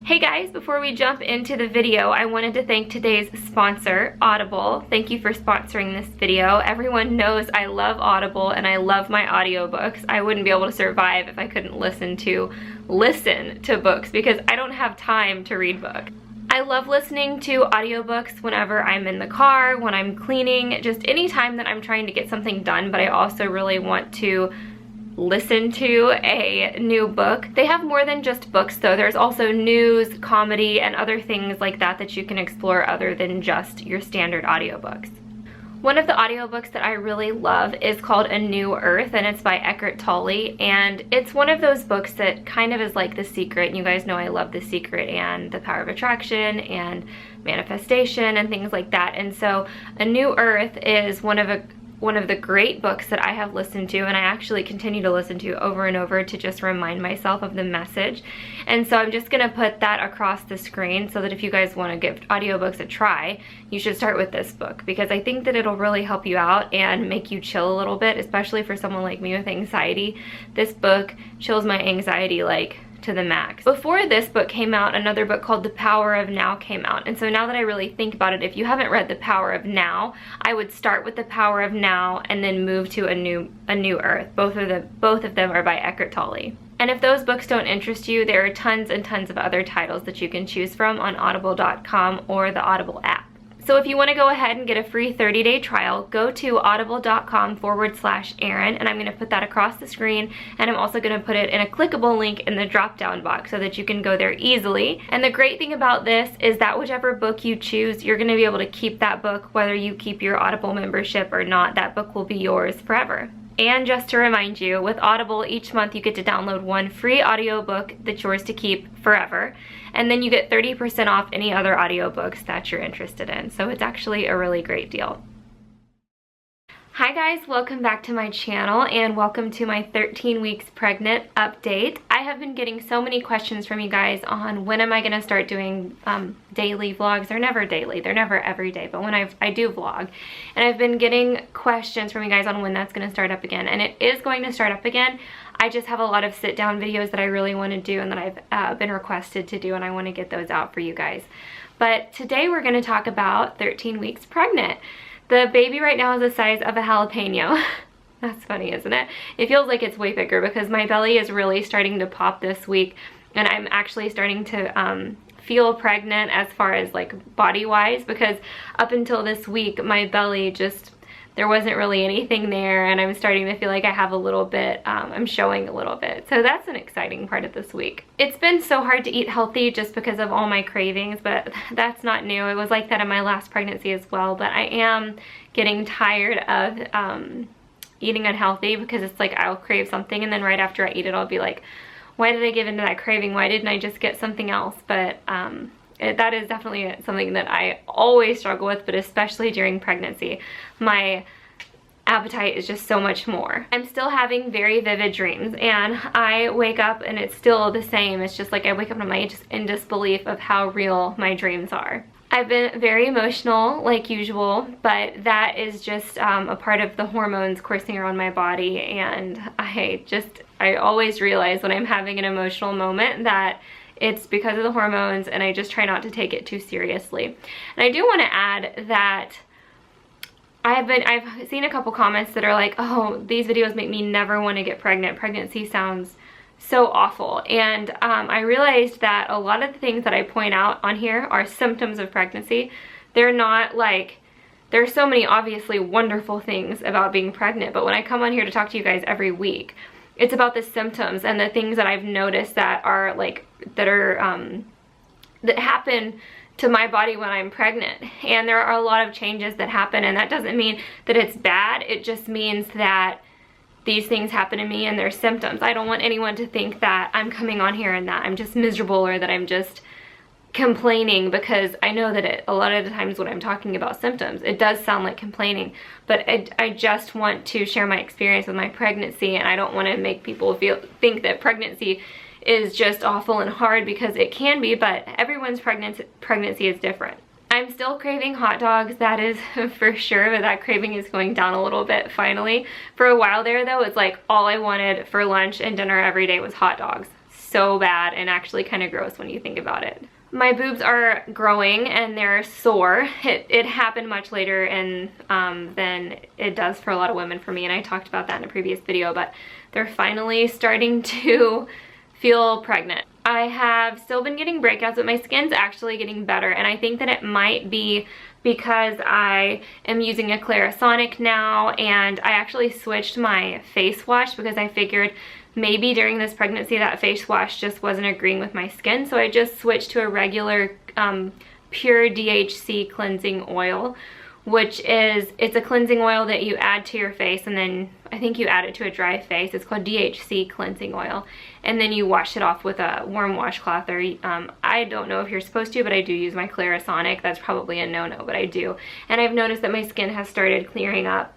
Hey guys, before we jump into the video, I wanted to thank today's sponsor, Audible. Thank you for sponsoring this video. Everyone knows I love Audible and I love my audiobooks. I wouldn't be able to survive if I couldn't listen to books because I don't have time to read books. I love listening to audiobooks whenever I'm in the car, when I'm cleaning, just any time that I'm trying to get something done, but I also really want to listen to a new book. They have more than just books though. There's also news, comedy, and other things like that that you can explore other than just your standard audiobooks. One of the audiobooks that I really love is called A New Earth, and it's by Eckhart Tolle, and it's one of those books that kind of is like The Secret, and you guys know I love The Secret and The Power of Attraction and manifestation and things like that. And so A New Earth is one of the great books that I have listened to, and I actually continue to listen to over and over to just remind myself of the message. And so I'm just gonna put that across the screen so that if you guys want to give audiobooks a try, you should start with this book, because I think that it'll really help you out and make you chill a little bit, especially for someone like me with anxiety. This book chills my anxiety like to the max. Before this book came out, another book called The Power of Now came out. And so now that I really think about it, if you haven't read The Power of Now, I would start with The Power of Now and then move to A New Earth. Both of them are by Eckhart Tolle. And if those books don't interest you, there are tons and tons of other titles that you can choose from on audible.com or the Audible app. So if you want to go ahead and get a free 30-day trial, go to audible.com/Aaryn, and I'm going to put that across the screen, and I'm also going to put it in a clickable link in the drop-down box so that you can go there easily. And the great thing about this is that whichever book you choose, you're going to be able to keep that book whether you keep your Audible membership or not. That book will be yours forever. And just to remind you, with Audible, each month you get to download one free audiobook that's yours to keep forever. And then you get 30% off any other audiobooks that you're interested in. So it's actually a really great deal. Hi guys, welcome back to my channel and welcome to my 13 weeks pregnant update. I have been getting so many questions from you guys on when am I going to start doing daily vlogs. They're never daily, they're never every day, but when I do vlog. And I've been getting questions from you guys on when that's going to start up again, and it is going to start up again. I just have a lot of sit down videos that I really want to do and that I've been requested to do, and I want to get those out for you guys. But today we're going to talk about 13 weeks pregnant. The baby right now is the size of a jalapeno. That's funny, isn't it? It feels like it's way bigger because my belly is really starting to pop this week, and I'm actually starting to feel pregnant as far as like body-wise, because up until this week my belly just, there wasn't really anything there, and I'm starting to feel like I have a little bit, I'm showing a little bit. So that's an exciting part of this week. It's been so hard to eat healthy just because of all my cravings, but that's not new. It was like that in my last pregnancy as well, but I am getting tired of eating unhealthy, because it's like I'll crave something and then right after I eat it I'll be like, why did I give into that craving? Why didn't I just get something else? But that is definitely something that I always struggle with, but especially during pregnancy. My appetite is just so much more. I'm still having very vivid dreams, and I wake up and it's still the same. It's just like I wake up and I'm just in disbelief of how real my dreams are. I've been very emotional like usual, but that is just a part of the hormones coursing around my body, and I always realize when I'm having an emotional moment that it's because of the hormones, and I just try not to take it too seriously. And I do want to add that I've seen a couple comments that are like, oh, these videos make me never want to get pregnant. Pregnancy sounds so awful. And I realized that a lot of the things that I point out on here are symptoms of pregnancy. They're not like, there's so many obviously wonderful things about being pregnant, but when I come on here to talk to you guys every week, it's about the symptoms and the things that I've noticed that are like, that happen to my body when I'm pregnant. And there are a lot of changes that happen, and that doesn't mean that it's bad. It just means that these things happen to me and they're symptoms. I don't want anyone to think that I'm coming on here and that I'm just miserable or that I'm just complaining, because I know that a lot of the times when I'm talking about symptoms, it does sound like complaining, but I just want to share my experience with my pregnancy, and I don't want to make people think that pregnancy is just awful and hard, because it can be, but everyone's pregnancy is different. I'm still craving hot dogs, that is for sure, but that craving is going down a little bit finally. For a while there though, it's like all I wanted for lunch and dinner every day was hot dogs. so bad and actually kind of gross when you think about it. My boobs are growing and they're sore. It happened much later than it does for a lot of women. For me, and I talked about that in a previous video, but they're finally starting to feel pregnant. I have still been getting breakouts, but my skin's actually getting better, and I think that it might be because I am using a Clarisonic now, and I actually switched my face wash because I figured maybe during this pregnancy that face wash just wasn't agreeing with my skin, so I just switched to a regular pure DHC cleansing oil, which is, it's a cleansing oil that you add to your face, and then I think you add it to a dry face. It's called DHC cleansing oil, and then you wash it off with a warm washcloth, or I don't know if you're supposed to, but I do use my Clarisonic. That's probably a no-no, but I do, and I've noticed that my skin has started clearing up.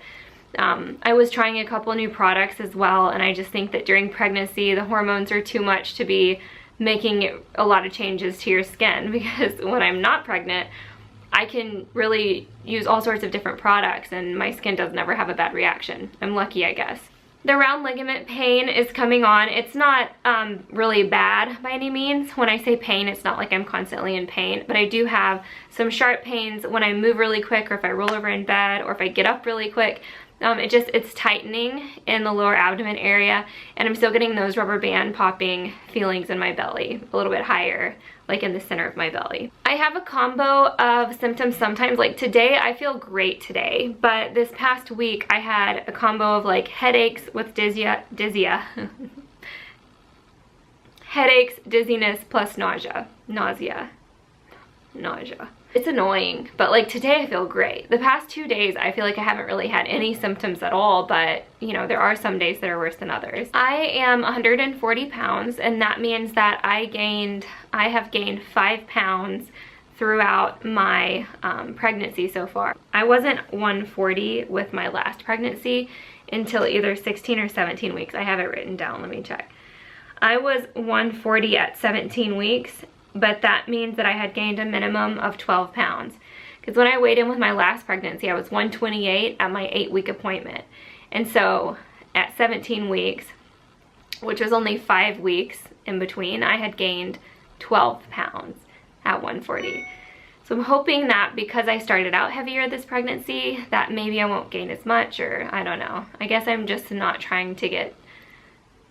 I was trying a couple new products as well, and I just think that during pregnancy the hormones are too much to be making a lot of changes to your skin, because when I'm not pregnant I can really use all sorts of different products and my skin doesn't ever have a bad reaction. I'm lucky, I guess. The round ligament pain is coming on. It's not really bad by any means. When I say pain, it's not like I'm constantly in pain, but I do have some sharp pains when I move really quick, or if I roll over in bed, or if I get up really quick. It's tightening in the lower abdomen area, and I'm still getting those rubber band popping feelings in my belly, a little bit higher, like in the center of my belly. I have a combo of symptoms sometimes. Like today, I feel great today, but this past week I had a combo of like headaches with headaches, dizziness, plus nausea. It's annoying, but like today I feel great. The past 2 days I feel like I haven't really had any symptoms at all, but you know, there are some days that are worse than others. I am 140 pounds, and that means that I have gained 5 pounds throughout my pregnancy so far. I wasn't 140 with my last pregnancy until either 16 or 17 weeks. I have it written down, let me check. I was 140 at 17 weeks, but that means that I had gained a minimum of 12 pounds. Because when I weighed in with my last pregnancy, I was 128 at my 8-week appointment. And so at 17 weeks, which was only 5 weeks in between, I had gained 12 pounds at 140. So I'm hoping that because I started out heavier this pregnancy, that maybe I won't gain as much, or I don't know. I guess I'm just not trying to get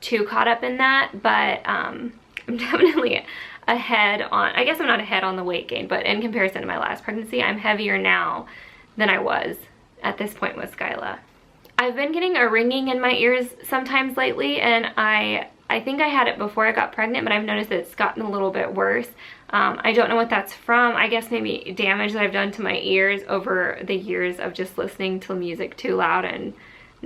too caught up in that, but I'm definitely ahead on, I guess I'm not ahead on the weight gain, but in comparison to my last pregnancy, I'm heavier now than I was at this point with Skyla. I've been getting a ringing in my ears sometimes lately, and I think I had it before I got pregnant, but I've noticed that it's gotten a little bit worse. I don't know what that's from. I guess maybe damage that I've done to my ears over the years of just listening to music too loud, and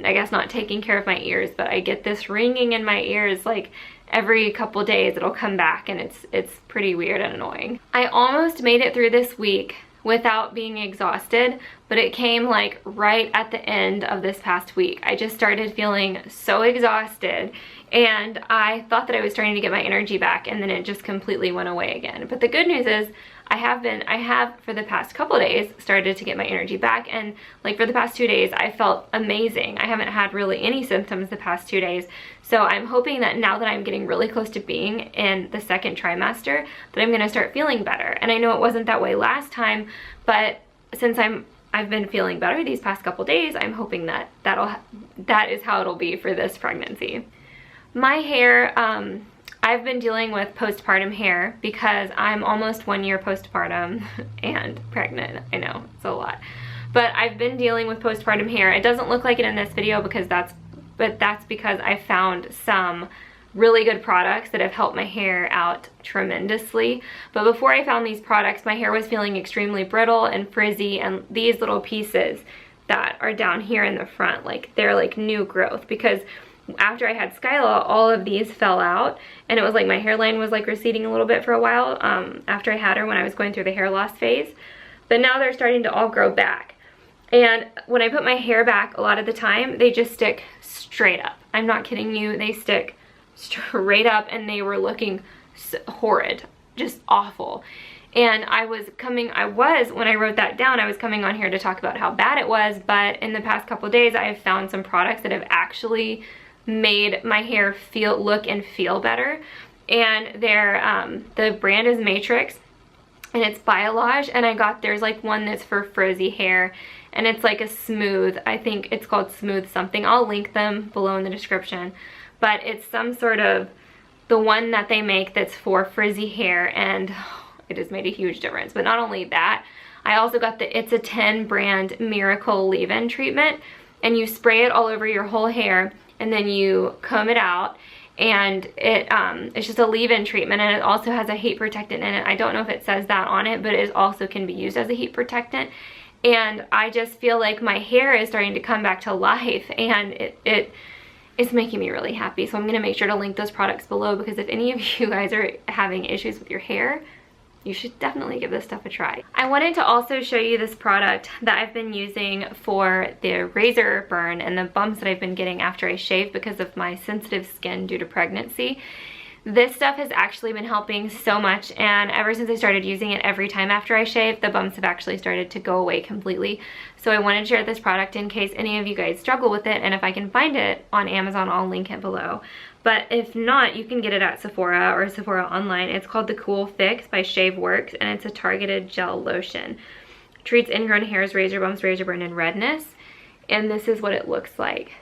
I guess not taking care of my ears, but I get this ringing in my ears like every couple days. It'll come back, and it's pretty weird and annoying. I almost made it through this week without being exhausted, but it came like right at the end of this past week. I just started feeling so exhausted, and I thought that I was starting to get my energy back, and then it just completely went away again. But the good news is I have for the past couple days started to get my energy back, and like for the past 2 days I felt amazing. I haven't had really any symptoms the past 2 days, so I'm hoping that now that I'm getting really close to being in the second trimester, that I'm gonna start feeling better. And I know it wasn't that way last time, but since I've been feeling better these past couple days, I'm hoping that that is how it'll be for this pregnancy. My hair, I've been dealing with postpartum hair because I'm almost 1 year postpartum and pregnant. I know, it's a lot. But I've been dealing with postpartum hair. It doesn't look like it in this video because that's because I found some really good products that have helped my hair out tremendously. But before I found these products, my hair was feeling extremely brittle and frizzy, and these little pieces that are down here in the front, like they're like new growth, because after I had Skyla, all of these fell out, and it was like my hairline was like receding a little bit for a while after I had her, when I was going through the hair loss phase. But now they're starting to all grow back. And when I put my hair back, a lot of the time, they just stick straight up. I'm not kidding you, they stick straight up, and they were looking horrid, just awful. And when I wrote that down, I was coming on here to talk about how bad it was, but in the past couple of days, I have found some products that have actually made my hair look and feel better. and the brand is Matrix, and it's Biolage, and I got there's like one that's for frizzy hair, and it's like a smooth, I think it's called Smooth something. I'll link them below in the description, but it's some sort of the one that they make that's for frizzy hair, and it has made a huge difference. But not only that, I also got the It's a 10 brand Miracle leave-in treatment, and you spray it all over your whole hair and then you comb it out, and it's just a leave-in treatment, and it also has a heat protectant in it. I don't know if it says that on it, but it also can be used as a heat protectant. And I just feel like my hair is starting to come back to life, and it's making me really happy. So I'm going to make sure to link those products below, because if any of you guys are having issues with your hair, you should definitely give this stuff a try. I wanted to also show you this product that I've been using for the razor burn and the bumps that I've been getting after I shave because of my sensitive skin due to pregnancy. This stuff has actually been helping so much, and ever since I started using it every time after I shave, the bumps have actually started to go away completely. So I wanted to share this product in case any of you guys struggle with it, and if I can find it on Amazon, I'll link it below. But if not, you can get it at Sephora or Sephora online. It's called the Cool Fix by ShaveWorks, and it's a targeted gel lotion. Treats ingrown hairs, razor bumps, razor burn, and redness. And this is what it looks like.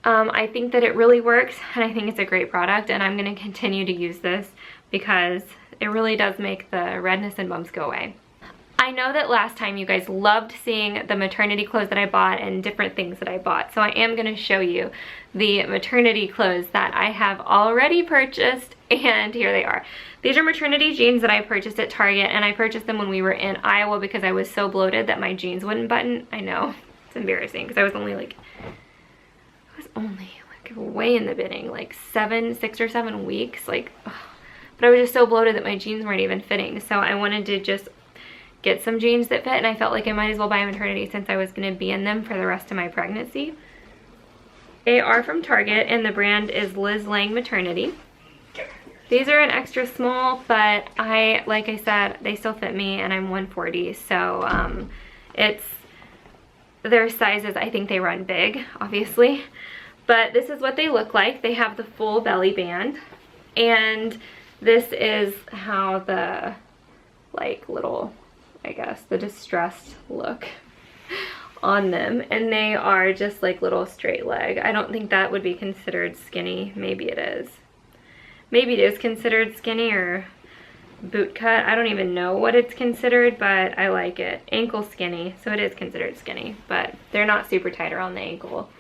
I think that it really works, and I think it's a great product, and I'm going to continue to use this because it really does make the redness and bumps go away. I know that last time you guys loved seeing the maternity clothes that I bought and different things that I bought, so I am going to show you the maternity clothes that I have already purchased, and here they are. These are maternity jeans that I purchased at Target, and I purchased them when we were in Iowa because I was so bloated that my jeans wouldn't button. I know, it's embarrassing because I was only like way in the beginning, like 6 or 7 weeks, like, ugh. But I was just so bloated that my jeans weren't even fitting, so I wanted to just get some jeans that fit, and I felt like I might as well buy a maternity since I was going to be in them for the rest of my pregnancy. They are from Target, and the brand is Liz Lang Maternity. These are an extra small, but like I said, they still fit me, and I'm 140, so it's their sizes. I think they run big, obviously. But this is what they look like. They have the full belly band, and this is how the like little, I guess, the distressed look on them, and they are just like little straight leg. I don't think that would be considered skinny. Maybe it is. Maybe it is considered skinny or boot cut. I don't even know what it's considered, but I like it. Ankle skinny, so it is considered skinny, but they're not super tight around the ankle.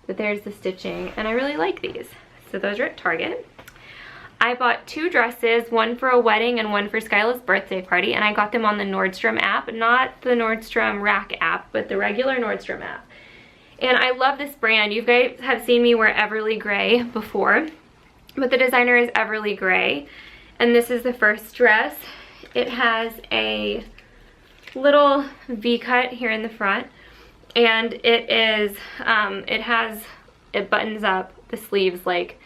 But there's the stitching, and I really like these. So those are at Target. I bought 2 dresses, one for a wedding and one for Skyla's birthday party, and I got them on the Nordstrom app, not the Nordstrom Rack app, but the regular Nordstrom app. And I love this brand. You guys have seen me wear Everly Gray before, but the designer is Everly Gray. And this is the first dress. It has a little V-cut here in the front, and it buttons up, the sleeves like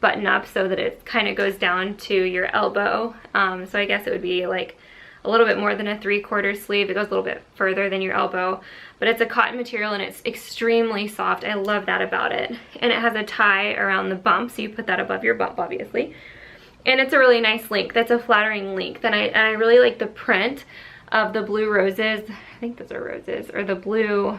button up so that it kind of goes down to your elbow. So I guess it would be like a little bit more than a 3/4 sleeve. It goes a little bit further than your elbow, but it's a cotton material and it's extremely soft. I love that about it. And it has a tie around the bump, so you put that above your bump, obviously. And it's a really nice length. That's a flattering length, and I really like the print of the blue roses. I think those are roses, or the blue,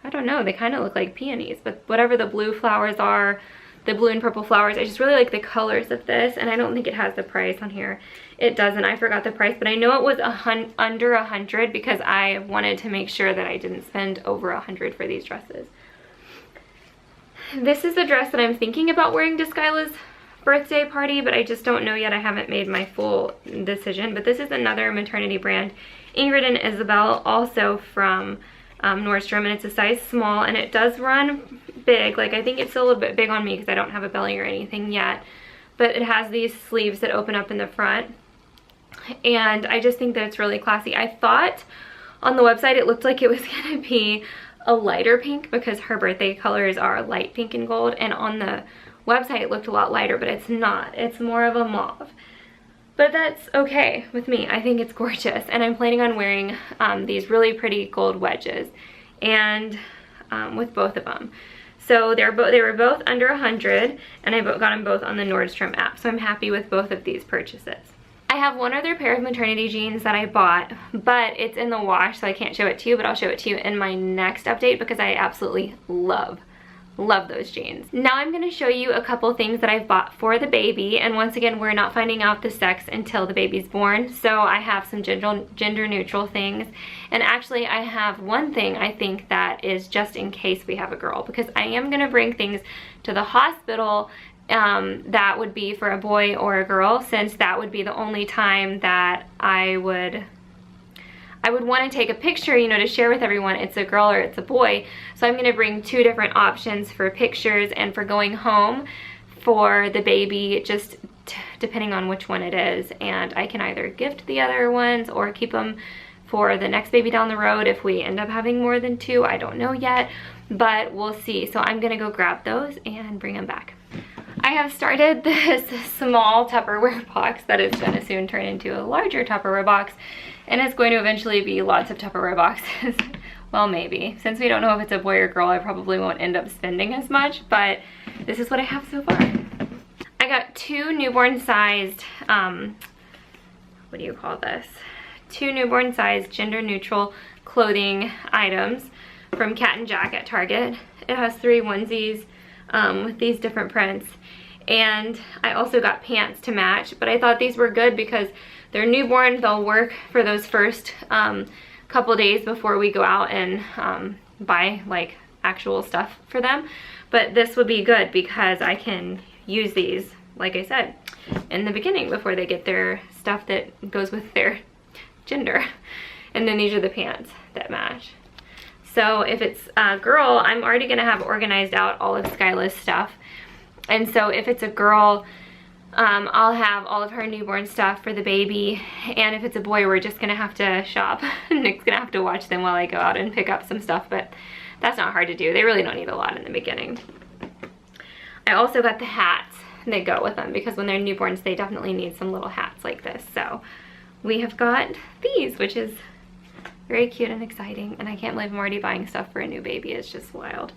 I don't know, they kind of look like peonies, but whatever the blue flowers are, the blue and purple flowers, I just really like the colors of this, and I don't think it has the price on here. It doesn't. I forgot the price, but I know it was under 100 because I wanted to make sure that I didn't spend over 100 for these dresses. This is the dress that I'm thinking about wearing to Skyla's birthday party, but I just don't know yet. I haven't made my full decision. But this is another maternity brand, Ingrid and Isabel, also from Nordstrom, and it's a size small, and it does run big. Like, I think it's a little bit big on me because I don't have a belly or anything yet, but it has these sleeves that open up in the front, and I just think that it's really classy. I thought on the website it looked like it was gonna be a lighter pink because her birthday colors are light pink and gold, and on the website it looked a lot lighter, but it's not. It's more of a mauve. But that's okay with me. I think it's gorgeous, and I'm planning on wearing these really pretty gold wedges and with both of them. So they were both under 100, and I got them both on the Nordstrom app. So I'm happy with both of these purchases. I have one other pair of maternity jeans that I bought, but it's in the wash, so I can't show it to you, but I'll show it to you in my next update because I absolutely love those jeans. Now I'm going to show you a couple things that I've bought for the baby, and once again, we're not finding out the sex until the baby's born, so I have some gender neutral things. And actually I have one thing I think that is just in case we have a girl, because I am going to bring things to the hospital that would be for a boy or a girl, since that would be the only time that I would want to take a picture, you know, to share with everyone it's a girl or it's a boy. So I'm going to bring two different options for pictures and for going home for the baby, just depending on which one it is. And I can either gift the other ones or keep them for the next baby down the road if we end up having more than two. I don't know yet, but we'll see. So I'm going to go grab those and bring them back. I have started this small Tupperware box that is going to soon turn into a larger Tupperware box, and it's going to eventually be lots of Tupperware boxes. Well, maybe. Since we don't know if it's a boy or girl, I probably won't end up spending as much, but this is what I have so far. I got two newborn sized, what do you call this? Two newborn sized gender neutral clothing items from Cat & Jack at Target. It has 3 onesies with these different prints. And I also got pants to match, but I thought these were good because they're newborn. They'll work for those first couple days before we go out and buy like actual stuff for them. But this would be good because I can use these, like I said, in the beginning before they get their stuff that goes with their gender. And then these are the pants that match. So if it's a girl, I'm already gonna have organized out all of Skyla's stuff. And so if it's a girl, I'll have all of her newborn stuff for the baby. And if it's a boy, we're just gonna have to shop. Nick's gonna have to watch them while I go out and pick up some stuff, but that's not hard to do. They really don't need a lot in the beginning. I also got the hats that go with them because when they're newborns, they definitely need some little hats like this. So we have got these, which is very cute and exciting. And I can't believe I'm already buying stuff for a new baby. It's just wild.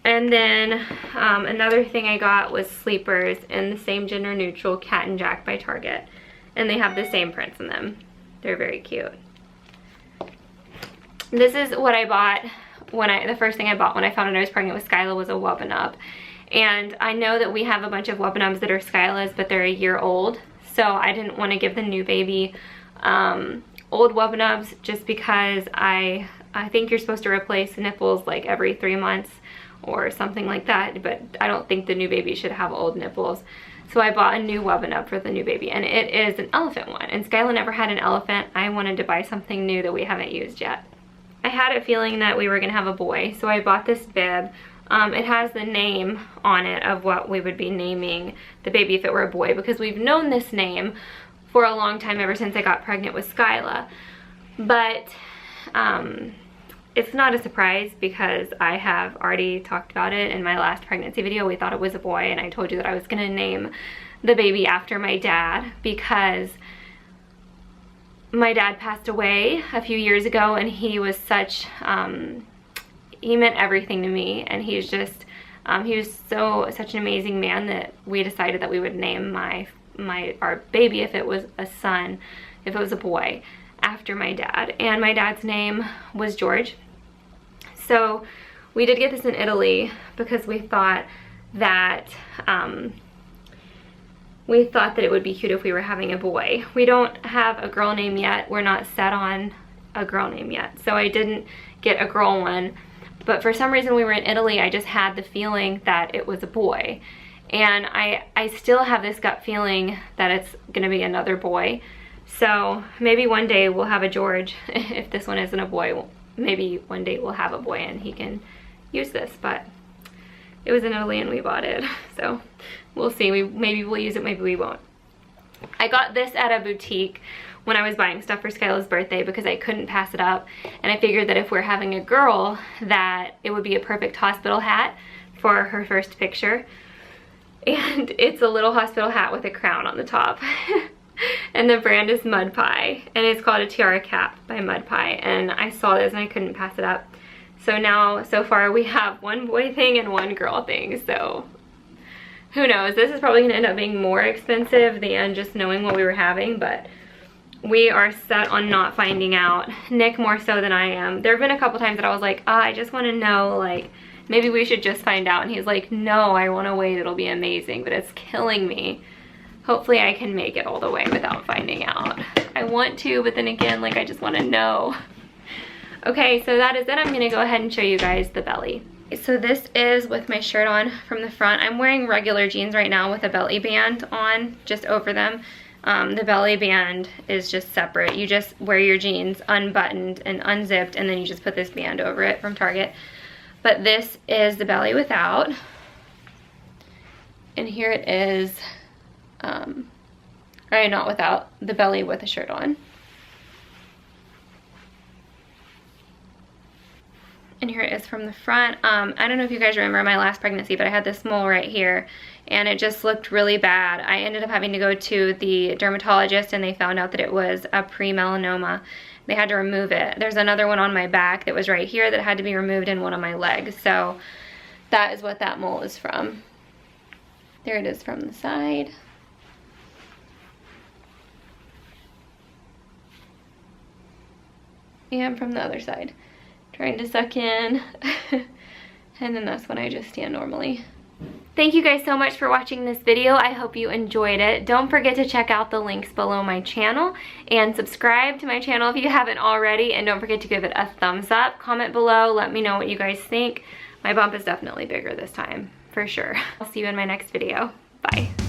And then another thing I got was sleepers in the same gender neutral Cat & Jack by Target. And they have the same prints in them. They're very cute. This is what I bought the first thing I bought when I found out I was pregnant with Skyla was a Wub-N-Up. And I know that we have a bunch of Wub-N-Ums that are Skyla's, but they're a year old. So I didn't want to give the new baby old Wub-N-Ums just because I think you're supposed to replace nipples like every 3 months or something like that, but I don't think the new baby should have old nipples. So I bought a new Wub-N-Up for the new baby, and it is an elephant one. And Skyla never had an elephant. I wanted to buy something new that we haven't used yet. I had a feeling that we were gonna have a boy, so I bought this bib. It has the name on it of what we would be naming the baby if it were a boy, because we've known this name for a long time, ever since I got pregnant with Skyla. But it's not a surprise because I have already talked about it in my last pregnancy video. We thought it was a boy, and I told you that I was gonna name the baby after my dad because my dad passed away a few years ago, and he was such, he meant everything to me, and he's just, he was such an amazing man that we decided that we would name our baby, if it was a son, if it was a boy, after my dad. And my dad's name was George. So we did get this in Italy because we thought that it would be cute if we were having a boy. We don't have a girl name yet. We're not set on a girl name yet. So I didn't get a girl one. But for some reason we were in Italy, I just had the feeling that it was a boy. And I still have this gut feeling that it's gonna be another boy. So maybe one day we'll have a George. If this one isn't a boy, maybe one day we'll have a boy and he can use this. But it was in Italy and we bought it. So we'll see. Maybe we'll use it, maybe we won't. I got this at a boutique when I was buying stuff for Skyla's birthday because I couldn't pass it up. And I figured that if we're having a girl, that it would be a perfect hospital hat for her first picture. And it's a little hospital hat with a crown on the top. And the brand is Mud Pie, and it's called a tiara cap by Mud Pie, and I saw this and I couldn't pass it up. So now, so far, we have one boy thing and one girl thing. So who knows? This is probably gonna end up being more expensive than just knowing what we were having, but we are set on not finding out. Nick more so than I am. There have been a couple times that I was like, I just wanna know, like, maybe we should just find out. And he's like, no, I wanna wait, it'll be amazing, but it's killing me. Hopefully I can make it all the way without finding out. I want to, but then again, like, I just wanna know. Okay, so that is it. I'm gonna go ahead and show you guys the belly. So this is with my shirt on from the front. I'm wearing regular jeans right now with a belly band on just over them. The belly band is just separate. You just wear your jeans unbuttoned and unzipped, and then you just put this band over it from Target. But this is the belly without. And here it is, or not without, the belly with a shirt on. And here it is from the front. I don't know if you guys remember my last pregnancy, but I had this mole right here and it just looked really bad. I ended up having to go to the dermatologist and they found out that it was a pre-melanoma. They had to remove it. There's another one on my back that was right here that had to be removed in one of my legs. So that is what that mole is from. There it is from the side. And from the other side. Trying to suck in. And then that's when I just stand normally. Thank you guys so much for watching this video. I hope you enjoyed it. Don't forget to check out the links below my channel and subscribe to my channel if you haven't already, and don't forget to give it a thumbs up. Comment below, let me know what you guys think. My bump is definitely bigger this time, for sure. I'll see you in my next video. Bye.